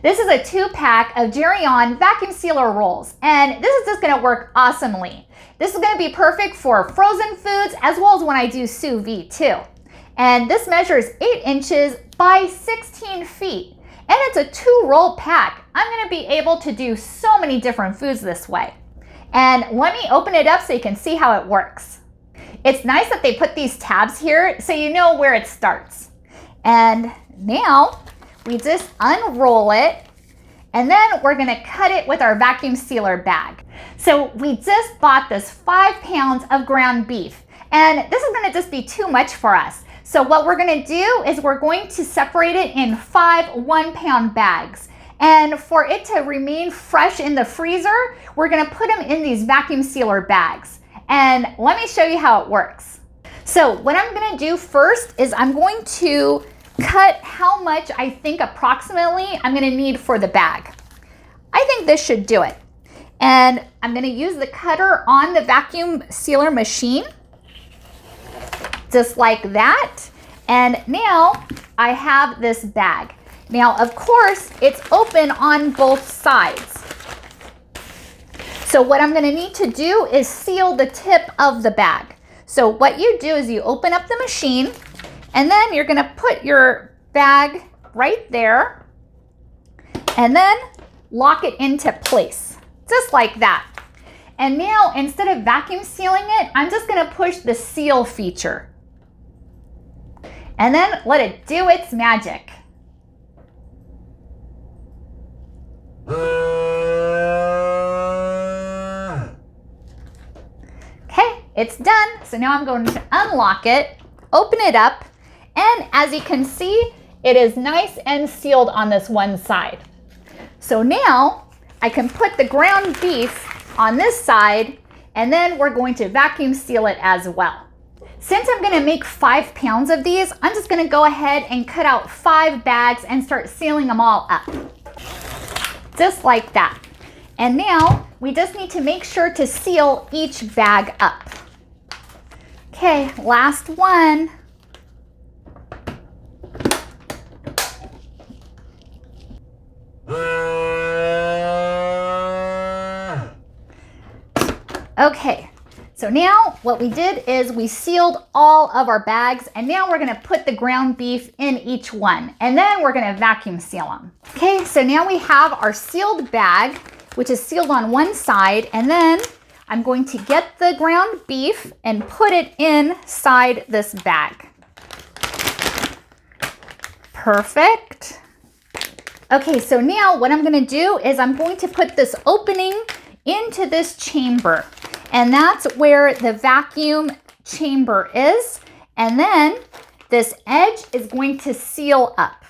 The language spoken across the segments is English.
This is a 2-pack of Jerry-On vacuum sealer rolls, and this is just gonna work awesomely. This is gonna be perfect for frozen foods as well as when I do sous vide too. And this measures 8 inches by 16 feet, and it's a 2-roll pack. I'm gonna be able to do so many different foods this way. And let me open it up so you can see how it works. It's nice that they put these tabs here so you know where it starts. And now we just unroll it, and then we're gonna cut it with our vacuum sealer bag. So we just bought this 5 pounds of ground beef, and this is gonna just be too much for us. So what we're gonna do is we're going to separate it in 5 1-pound bags. And for it to remain fresh in the freezer, we're gonna put them in these vacuum sealer bags. And let me show you how it works. So what I'm gonna do first is I'm going to cut how much I think approximately I'm gonna need for the bag. I think this should do it. And I'm gonna use the cutter on the vacuum sealer machine, just like that. And now I have this bag. Now, of course, it's open on both sides. So what I'm gonna need to do is seal the tip of the bag. So what you do is you open up the machine, and then you're gonna put your bag right there and then lock it into place, just like that. And now instead of vacuum sealing it, I'm just gonna push the seal feature and then let it do its magic. Okay, it's done. So now I'm going to unlock it, open it up, and as you can see, it is nice and sealed on this one side. So now I can put the ground beef on this side, and then we're going to vacuum seal it as well. Since I'm gonna make 5 pounds of these, I'm just gonna go ahead and cut out 5 bags and start sealing them all up. Just like that. And now we just need to make sure to seal each bag up. Okay, last one. Okay, so now what we did is we sealed all of our bags, and now we're gonna put the ground beef in each one, and then we're gonna vacuum seal them. Okay, so now we have our sealed bag, which is sealed on one side, and then I'm going to get the ground beef and put it inside this bag. Perfect. Okay, so now what I'm gonna do is I'm going to put this opening into this chamber, and that's where the vacuum chamber is, and then this edge is going to seal up.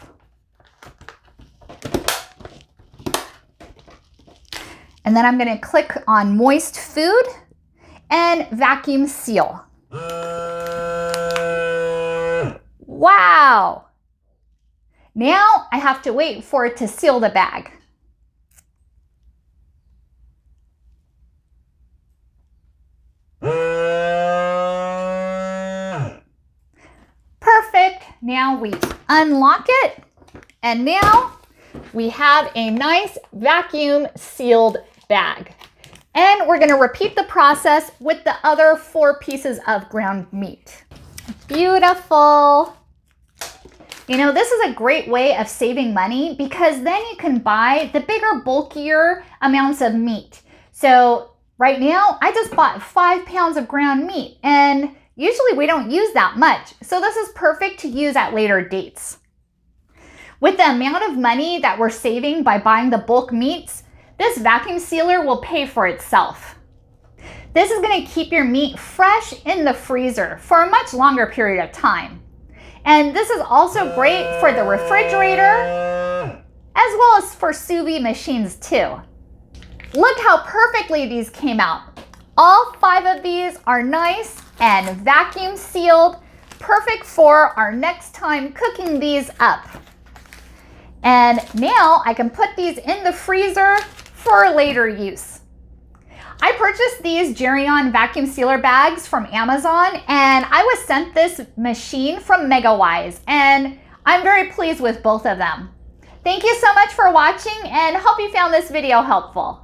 And then I'm gonna click on moist food and vacuum seal. Wow! Now I have to wait for it to seal the bag. Perfect. Now we unlock it, and now we have a nice vacuum sealed bag. And we're gonna repeat the process with the other 4 pieces of ground meat. Beautiful. You know, this is a great way of saving money because then you can buy the bigger, bulkier amounts of meat. So right now, I just bought 5 pounds of ground meat, and usually we don't use that much. So this is perfect to use at later dates. With the amount of money that we're saving by buying the bulk meats, this vacuum sealer will pay for itself. This is going to keep your meat fresh in the freezer for a much longer period of time. And this is also great for the refrigerator, as well as for sous vide machines too. Look how perfectly these came out. All 5 of these are nice and vacuum sealed, perfect for our next time cooking these up. And now I can put these in the freezer for later use. I purchased these Jerry-On vacuum sealer bags from Amazon, and I was sent this machine from MegaWise, and I'm very pleased with both of them. Thank you so much for watching and hope you found this video helpful.